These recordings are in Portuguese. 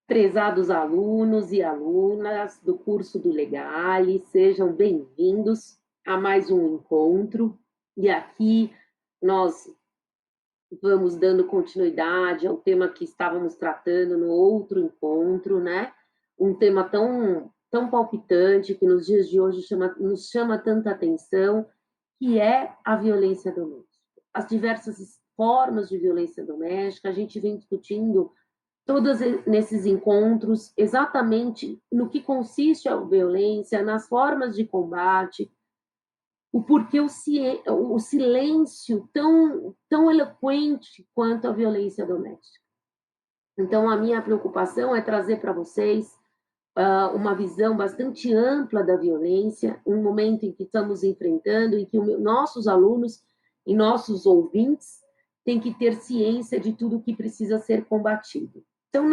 Prezados alunos e alunas do curso do Legale, sejam bem-vindos a mais um encontro. E aqui nós vamos dando continuidade ao tema que estávamos tratando no outro encontro, né? Um tema tão palpitante que nos dias de hoje nos chama tanta atenção, que é a violência doméstica. As diversas formas de violência doméstica, a gente vem discutindo todos nesses encontros, exatamente no que consiste a violência, nas formas de combate, o porquê o silêncio tão eloquente quanto a violência doméstica. Então, a minha preocupação é trazer para vocês uma visão bastante ampla da violência, um momento em que estamos enfrentando, em que nossos alunos e nossos ouvintes têm que ter ciência de tudo que precisa ser combatido. Então,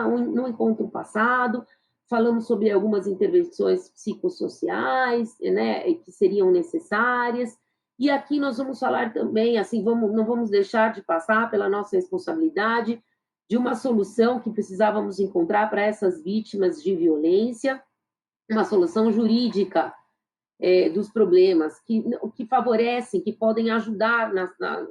no encontro passado, falamos sobre algumas intervenções psicossociais, né, que seriam necessárias, e aqui nós vamos falar também, assim, não vamos deixar de passar pela nossa responsabilidade de uma solução que precisávamos encontrar para essas vítimas de violência, uma solução jurídica dos problemas, que favorecem, que podem ajudar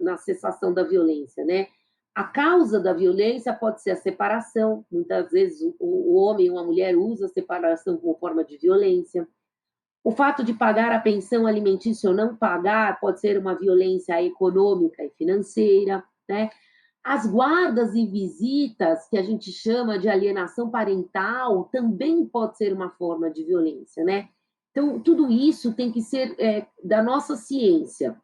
na cessação da violência, né? A causa da violência pode ser a separação, muitas vezes o homem ou a mulher usa a separação como forma de violência. O fato de pagar a pensão alimentícia ou não pagar pode ser uma violência econômica e financeira, né? As guardas e visitas, que a gente chama de alienação parental, também pode ser uma forma de violência, né? Então, tudo isso tem que ser da nossa ciência.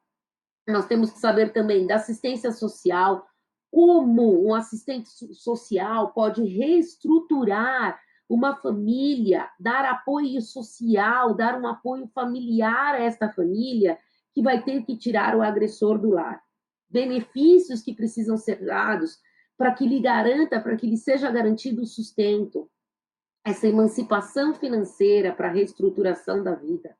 Nós temos que saber também da assistência social, como um assistente social pode reestruturar uma família, dar apoio social, dar um apoio familiar a esta família que vai ter que tirar o agressor do lar. Benefícios que precisam ser dados para que lhe seja garantido o sustento, essa emancipação financeira para a reestruturação da vida.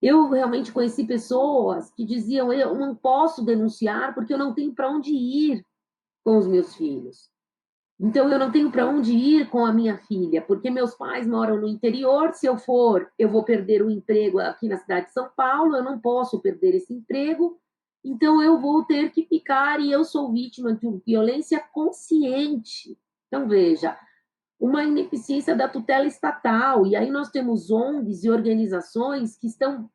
Eu realmente conheci pessoas que diziam: eu não posso denunciar porque eu não tenho para onde ir com os meus filhos. Então, eu não tenho para onde ir com a minha filha, porque meus pais moram no interior. Se eu for, eu vou perder o emprego aqui na cidade de São Paulo, eu não posso perder esse emprego, então eu vou ter que ficar e eu sou vítima de violência consciente. Então, veja, uma ineficiência da tutela estatal, e aí nós temos ONGs e organizações que estão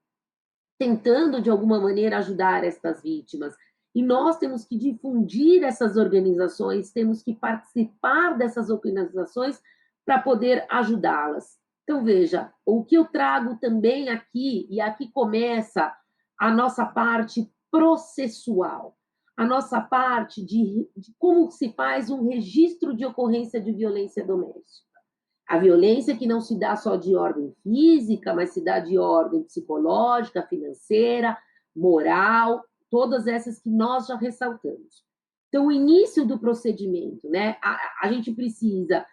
tentando, de alguma maneira, ajudar estas vítimas. E nós temos que difundir essas organizações, temos que participar dessas organizações para poder ajudá-las. Então, veja, o que eu trago também aqui, e aqui começa a nossa parte processual, a nossa parte de como se faz um registro de ocorrência de violência doméstica. A violência que não se dá só de ordem física, mas se dá de ordem psicológica, financeira, moral, todas essas que nós já ressaltamos. Então, o início do procedimento, né? A gente precisa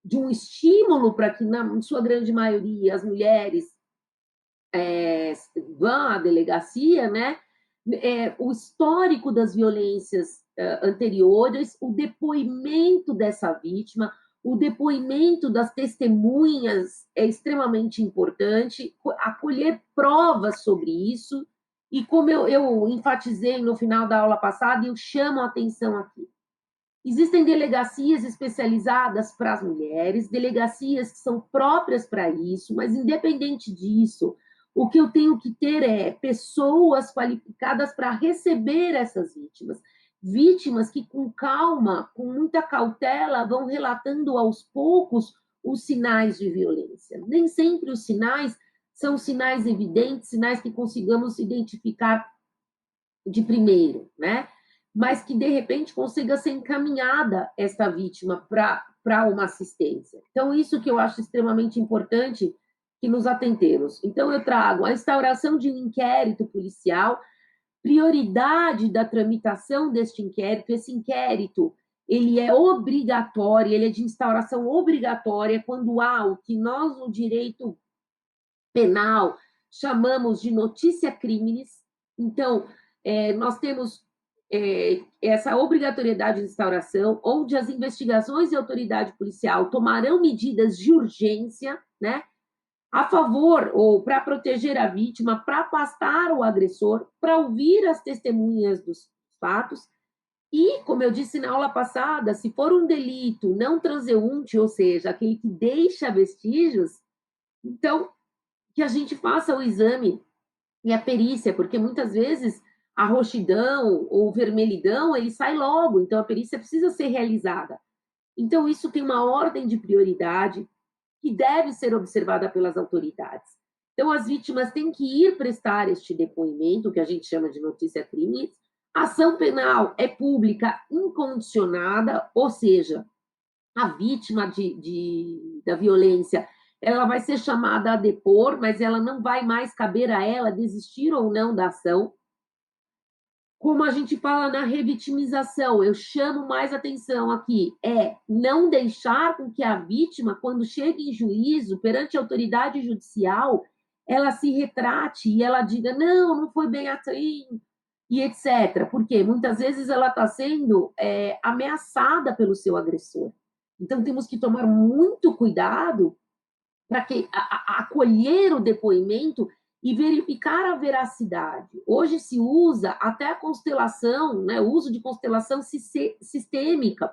de um estímulo para que, na sua grande maioria, as mulheres vão à delegacia, né? O histórico das violências anteriores, o depoimento dessa vítima, o depoimento das testemunhas é extremamente importante, acolher provas sobre isso, e como eu enfatizei no final da aula passada, eu chamo a atenção aqui. Existem delegacias especializadas para as mulheres, delegacias que são próprias para isso, mas independente disso, o que eu tenho que ter é pessoas qualificadas para receber essas vítimas. Vítimas que, com calma, com muita cautela, vão relatando aos poucos os sinais de violência. Nem sempre os sinais são sinais evidentes, sinais que consigamos identificar de primeiro, né? Mas que, de repente, consiga ser encaminhada esta vítima para uma assistência. Então, isso que eu acho extremamente importante que nos atentemos. Então, eu trago a instauração de um inquérito policial, prioridade da tramitação deste inquérito. Esse inquérito, ele é obrigatório, ele é de instauração obrigatória quando há o que nós, no direito penal, chamamos de notícia crimes. Então, nós temos essa obrigatoriedade de instauração, onde as investigações e autoridade policial tomarão medidas de urgência, né, a favor ou para proteger a vítima, para afastar o agressor, para ouvir as testemunhas dos fatos. E, como eu disse na aula passada, se for um delito não transeunte, ou seja, aquele que deixa vestígios, então que a gente faça o exame e a perícia, porque muitas vezes a roxidão ou vermelhidão, ele sai logo, então a perícia precisa ser realizada. Então, isso tem uma ordem de prioridade que deve ser observada pelas autoridades. Então, as vítimas têm que ir prestar este depoimento, que a gente chama de notícia-crime. A ação penal é pública incondicionada, ou seja, a vítima da violência, ela vai ser chamada a depor, mas ela não vai mais caber a ela desistir ou não da ação. Como a gente fala na revitimização, eu chamo mais atenção aqui, é não deixar com que a vítima, quando chega em juízo, perante a autoridade judicial, ela se retrate e ela diga, não foi bem assim, e etc. Porque muitas vezes ela está sendo ameaçada pelo seu agressor. Então, temos que tomar muito cuidado para acolher o depoimento e verificar a veracidade. Hoje se usa até a constelação, né, o uso de constelação sistêmica,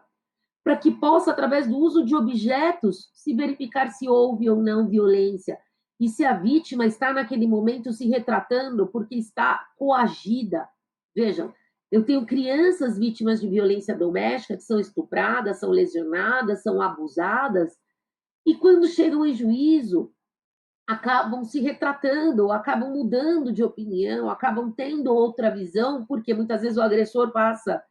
para que possa, através do uso de objetos, se verificar se houve ou não violência e se a vítima está naquele momento se retratando porque está coagida. Vejam, eu tenho crianças vítimas de violência doméstica que são estupradas, são lesionadas, são abusadas, e quando chegam em juízo, acabam se retratando, ou acabam mudando de opinião, acabam tendo outra visão, porque muitas vezes o agressor passa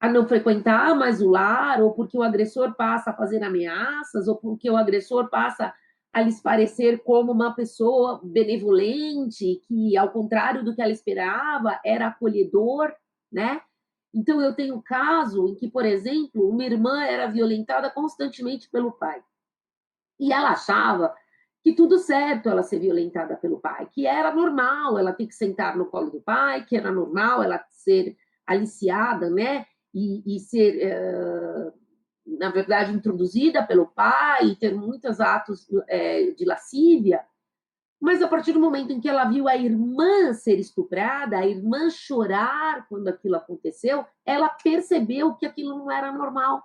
a não frequentar mais o lar, ou porque o agressor passa a fazer ameaças, ou porque o agressor passa a lhes parecer como uma pessoa benevolente, que, ao contrário do que ela esperava, era acolhedor, né? Então, eu tenho um caso em que, por exemplo, uma irmã era violentada constantemente pelo pai. E ela achava que tudo certo ela ser violentada pelo pai, que era normal ela ter que sentar no colo do pai, que era normal ela ser aliciada, né? E ser, na verdade, introduzida pelo pai, e ter muitos atos de lascívia. Mas a partir do momento em que ela viu a irmã ser estuprada, a irmã chorar quando aquilo aconteceu, ela percebeu que aquilo não era normal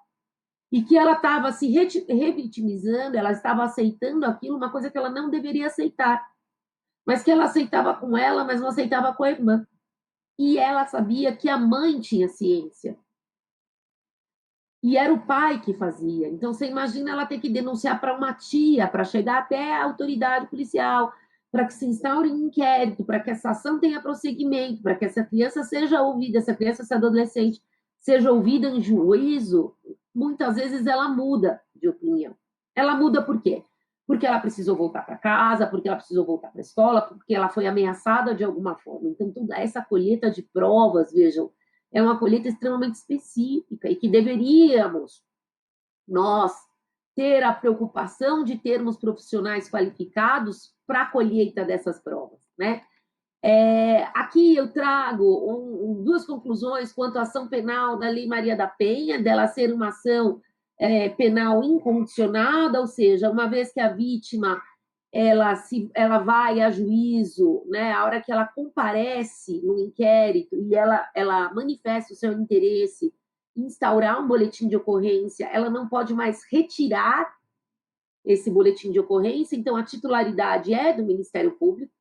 e que ela estava se revitimizando, ela estava aceitando aquilo, uma coisa que ela não deveria aceitar, mas que ela aceitava com ela, mas não aceitava com a irmã. E ela sabia que a mãe tinha ciência. E era o pai que fazia. Então, você imagina ela ter que denunciar para uma tia, para chegar até a autoridade policial, para que se instaure um inquérito, para que essa ação tenha prosseguimento, para que essa criança seja ouvida, essa criança, essa adolescente seja ouvida em juízo. Muitas vezes ela muda de opinião. Ela muda por quê? Porque ela precisou voltar para casa, porque ela precisou voltar para a escola, porque ela foi ameaçada de alguma forma. Então, toda essa colheita de provas, vejam, é uma colheita extremamente específica e que deveríamos, nós, ter a preocupação de termos profissionais qualificados para a colheita dessas provas, né? Aqui eu trago duas conclusões quanto à ação penal da Lei Maria da Penha, dela ser uma ação penal incondicionada, ou seja, uma vez que a vítima ela vai a juízo, né, a hora que ela comparece no inquérito e ela manifesta o seu interesse em instaurar um boletim de ocorrência, ela não pode mais retirar esse boletim de ocorrência, então a titularidade é do Ministério Público.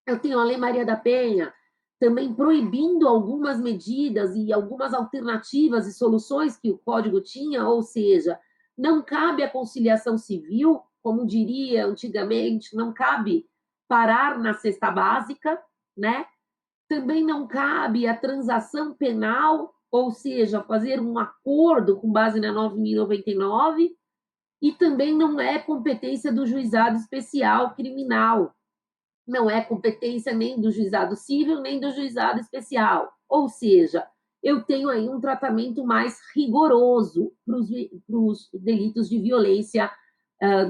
Eu tenho a Lei Maria da Penha também proibindo algumas medidas e algumas alternativas e soluções que o Código tinha, ou seja, não cabe a conciliação civil, como diria antigamente, não cabe parar na cesta básica, né? Também não cabe a transação penal, ou seja, fazer um acordo com base na 9.099, e também não é competência do juizado especial criminal, não é competência nem do juizado civil, nem do juizado especial. Ou seja, eu tenho aí um tratamento mais rigoroso para os delitos de violência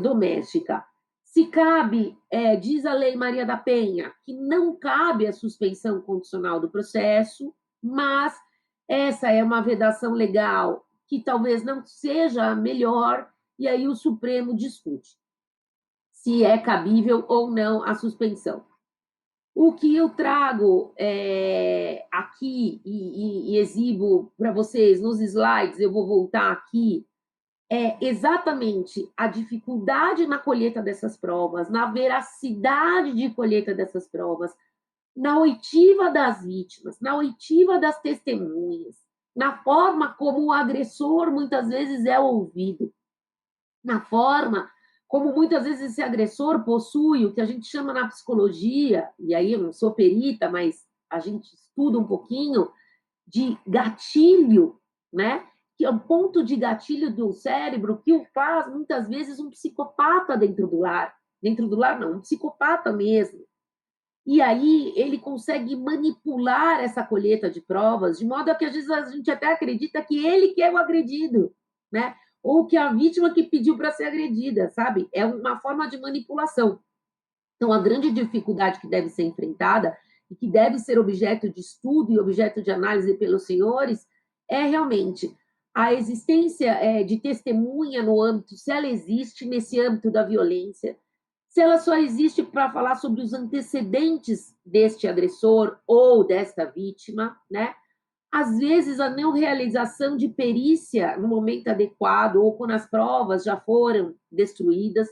doméstica. Se cabe, diz a Lei Maria da Penha, que não cabe a suspensão condicional do processo, mas essa é uma vedação legal que talvez não seja a melhor, e aí o Supremo discute se é cabível ou não a suspensão. O que eu trago aqui e exibo para vocês nos slides, eu vou voltar aqui, é exatamente a dificuldade na colheita dessas provas, na veracidade de colheita dessas provas, na oitiva das vítimas, na oitiva das testemunhas, na forma como o agressor muitas vezes é ouvido, na forma como muitas vezes esse agressor possui o que a gente chama na psicologia, e aí eu não sou perita, mas a gente estuda um pouquinho, de gatilho, né? Que é um ponto de gatilho do cérebro que o faz muitas vezes um psicopata dentro do lar não, um psicopata mesmo. E aí ele consegue manipular essa colheita de provas, de modo a que às vezes a gente até acredita que ele que é o agredido, né? Ou que a vítima que pediu para ser agredida, sabe? É uma forma de manipulação. Então, a grande dificuldade que deve ser enfrentada e que deve ser objeto de estudo e objeto de análise pelos senhores é realmente a existência de testemunha no âmbito, se ela existe nesse âmbito da violência, se ela só existe para falar sobre os antecedentes deste agressor ou desta vítima, né? Às vezes, a não realização de perícia no momento adequado ou quando as provas já foram destruídas,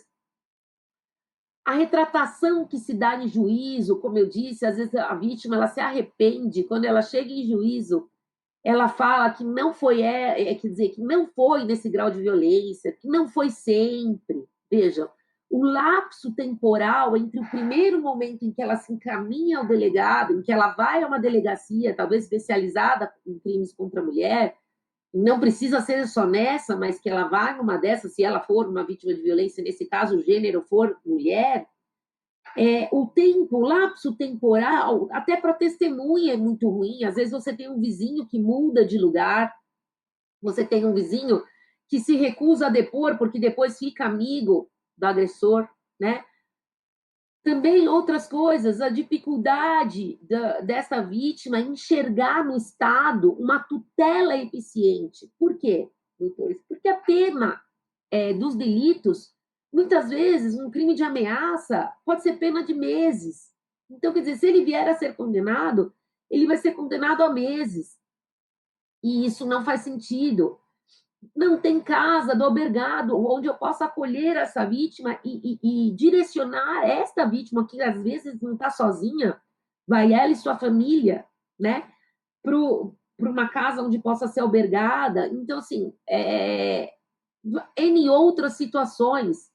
a retratação que se dá em juízo, como eu disse, às vezes a vítima ela se arrepende quando ela chega em juízo, ela fala que não foi, quer dizer, que não foi nesse grau de violência, que não foi sempre. Vejam, o lapso temporal entre o primeiro momento em que ela se encaminha ao delegado, em que ela vai a uma delegacia, talvez especializada em crimes contra a mulher, não precisa ser só nessa, mas que ela vá numa dessas, se ela for uma vítima de violência, nesse caso o gênero for mulher, o tempo, o lapso temporal, até para testemunha é muito ruim. Às vezes você tem um vizinho que muda de lugar, você tem um vizinho que se recusa a depor porque depois fica amigo do agressor, né? Também outras coisas, a dificuldade dessa vítima enxergar no Estado uma tutela eficiente. Por quê, doutores? Porque a pena dos delitos, muitas vezes, um crime de ameaça pode ser pena de meses. Então, quer dizer, se ele vier a ser condenado, ele vai ser condenado a meses. E isso não faz sentido. Não tem casa do albergado onde eu possa acolher essa vítima e direcionar esta vítima, que às vezes não está sozinha, vai ela e sua família, né, para uma casa onde possa ser albergada. Então, assim, N outras situações.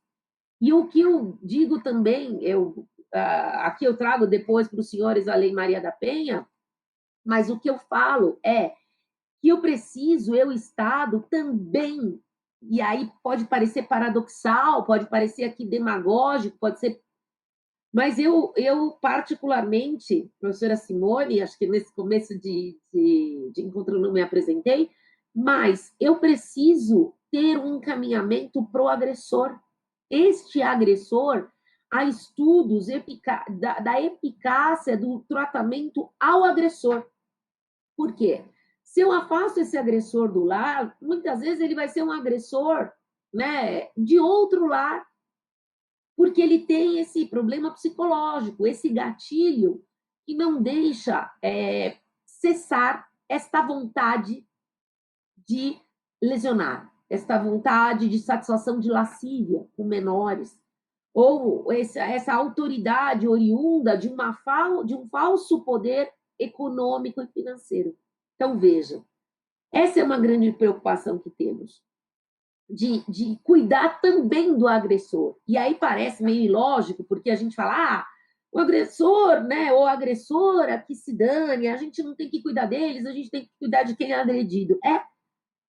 E o que eu digo também, aqui eu trago depois para os senhores a Lei Maria da Penha, mas o que eu falo é que eu preciso, eu, Estado, também, e aí pode parecer paradoxal, pode parecer aqui demagógico, pode ser. Mas eu particularmente, professora Simone, acho que nesse começo de encontro eu não me apresentei, mas eu preciso ter um encaminhamento para o agressor. Este agressor, há estudos da eficácia do tratamento ao agressor. Por quê? Se eu afasto esse agressor do lar, muitas vezes ele vai ser um agressor, né, de outro lar, porque ele tem esse problema psicológico, esse gatilho que não deixa cessar esta vontade de lesionar, esta vontade de satisfação de lascívia com menores, ou essa autoridade oriunda de um falso poder econômico e financeiro. Então, veja, essa é uma grande preocupação que temos, de cuidar também do agressor. E aí parece meio ilógico, porque a gente fala, o agressor, né, ou a agressora, que se dane, a gente não tem que cuidar deles, a gente tem que cuidar de quem é agredido.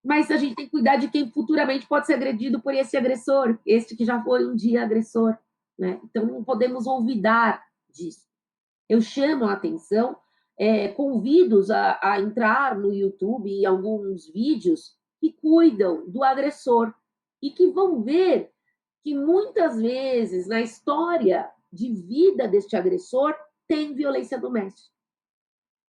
Mas a gente tem que cuidar de quem futuramente pode ser agredido por esse agressor, este que já foi um dia agressor, né? Então não podemos olvidar disso. Eu chamo a atenção, convido-os a entrar no YouTube em alguns vídeos que cuidam do agressor e que vão ver que muitas vezes na história de vida deste agressor tem violência doméstica.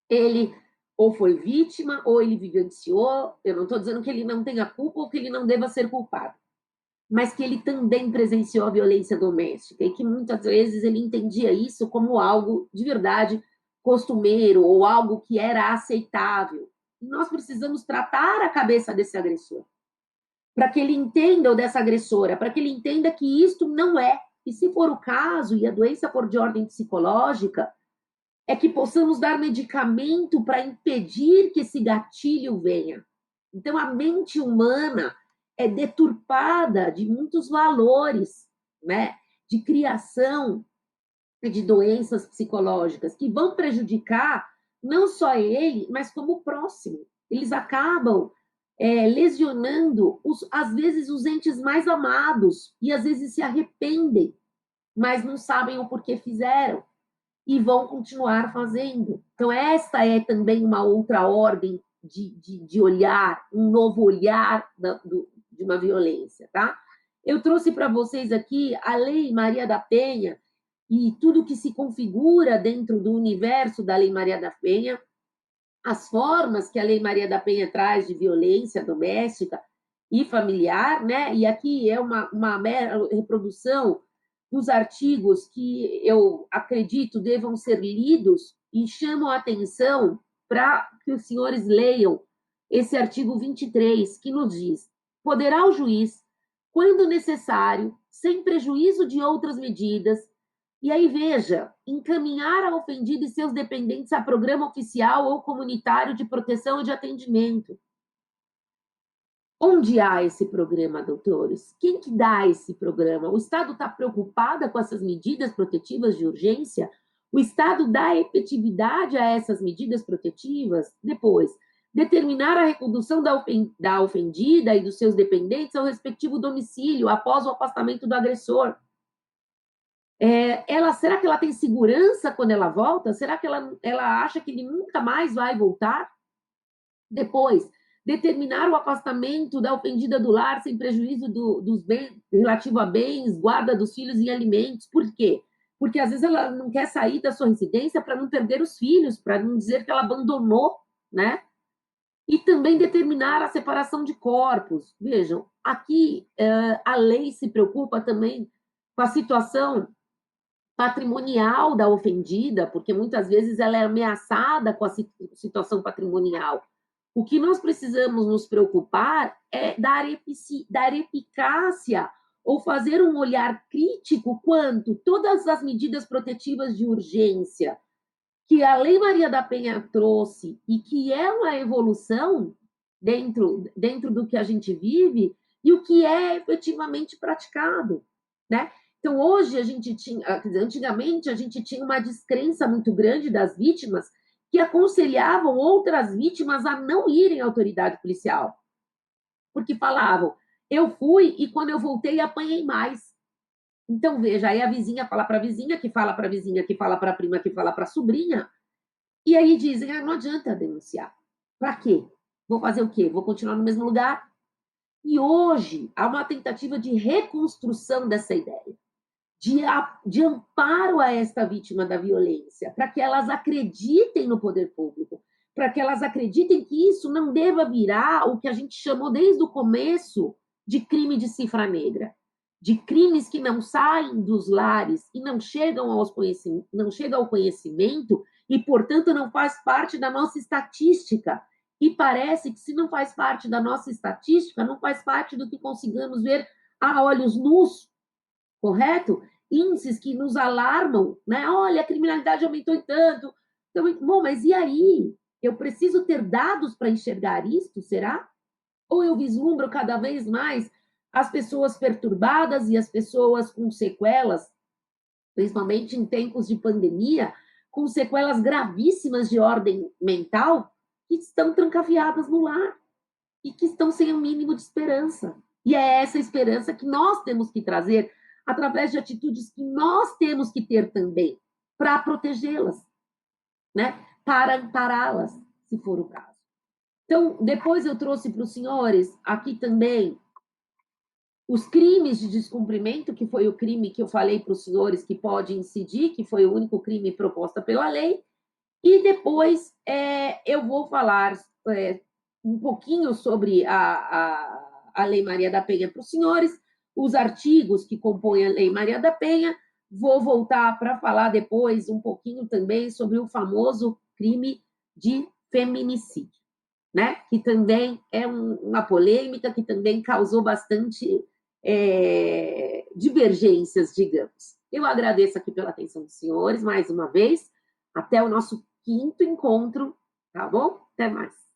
Ele ou foi vítima, ou ele vivenciou. Eu não estou dizendo que ele não tenha culpa ou que ele não deva ser culpado, mas que ele também presenciou a violência doméstica e que muitas vezes ele entendia isso como algo de verdade costumeiro ou algo que era aceitável. E nós precisamos tratar a cabeça desse agressor, para que ele entenda, ou dessa agressora, para que ele entenda que isto não é. E se for o caso, e a doença for de ordem psicológica, é que possamos dar medicamento para impedir que esse gatilho venha. Então, a mente humana é deturpada de muitos valores, né? De criação de doenças psicológicas que vão prejudicar não só ele, mas como o próximo. Eles acabam lesionando, às vezes, os entes mais amados e às vezes se arrependem, mas não sabem o porquê fizeram e vão continuar fazendo. Então, esta é também uma outra ordem de olhar, um novo olhar de uma violência, tá? Eu trouxe para vocês aqui a Lei Maria da Penha e tudo que se configura dentro do universo da Lei Maria da Penha, as formas que a Lei Maria da Penha traz de violência doméstica e familiar, né? E aqui é uma mera reprodução dos artigos que eu acredito devam ser lidos e chamam a atenção para que os senhores leiam esse artigo 23, que nos diz: poderá o juiz, quando necessário, sem prejuízo de outras medidas, e aí veja, encaminhar a ofendida e seus dependentes a programa oficial ou comunitário de proteção e de atendimento. Onde há esse programa, doutores? Quem que dá esse programa? O Estado está preocupado com essas medidas protetivas de urgência? O Estado dá efetividade a essas medidas protetivas? Depois, determinar a recondução da ofendida e dos seus dependentes ao respectivo domicílio após o afastamento do agressor. Será que ela tem segurança quando ela volta? Será que ela acha que ele nunca mais vai voltar? Depois, determinar o afastamento da ofendida do lar sem prejuízo dos bens, relativo a bens, guarda dos filhos e alimentos. Por quê? Porque às vezes ela não quer sair da sua residência para não perder os filhos, para não dizer que ela abandonou, né? E também determinar a separação de corpos. Vejam, aqui a lei se preocupa também com a situação patrimonial da ofendida, porque muitas vezes ela é ameaçada com a situação patrimonial. O que nós precisamos nos preocupar é dar eficácia ou fazer um olhar crítico quanto todas as medidas protetivas de urgência que a Lei Maria da Penha trouxe e que é uma evolução dentro do que a gente vive e o que é efetivamente praticado, né? Então, hoje a gente tinha, antigamente a gente tinha uma descrença muito grande das vítimas que aconselhavam outras vítimas a não irem à autoridade policial, porque falavam, eu fui e quando eu voltei apanhei mais. Então, veja, aí a vizinha fala para a vizinha, que fala para a vizinha, que fala para a prima, que fala para a sobrinha, e aí dizem, não adianta denunciar. Para quê? Vou fazer o quê? Vou continuar no mesmo lugar? E hoje há uma tentativa de reconstrução dessa ideia, de amparo a esta vítima da violência, para que elas acreditem no poder público, para que elas acreditem que isso não deva virar o que a gente chamou desde o começo de crime de cifra negra, de crimes que não saem dos lares e não chegam ao conhecimento e, portanto, não faz parte da nossa estatística. E parece que se não faz parte da nossa estatística, não faz parte do que consigamos ver a olhos nus, correto? Índices que nos alarmam, né? Olha, a criminalidade aumentou em tanto. Então, bom, mas e aí? Eu preciso ter dados para enxergar isto, será? Ou eu vislumbro cada vez mais as pessoas perturbadas e as pessoas com sequelas, principalmente em tempos de pandemia, com sequelas gravíssimas de ordem mental, que estão trancafiadas no lar e que estão sem o mínimo de esperança. E é essa esperança que nós temos que trazer através de atitudes que nós temos que ter também para protegê-las, né? Para ampará-las, se for o caso. Então, depois eu trouxe para os senhores aqui também os crimes de descumprimento, que foi o crime que eu falei para os senhores que pode incidir, que foi o único crime proposto pela lei, E depois eu vou falar um pouquinho sobre a Lei Maria da Penha para os senhores, os artigos que compõem a Lei Maria da Penha. Vou voltar para falar depois um pouquinho também sobre o famoso crime de feminicídio, né? Que também é uma polêmica que também causou bastante divergências, digamos. Eu agradeço aqui pela atenção dos senhores, mais uma vez. Até o nosso quinto encontro, tá bom? Até mais.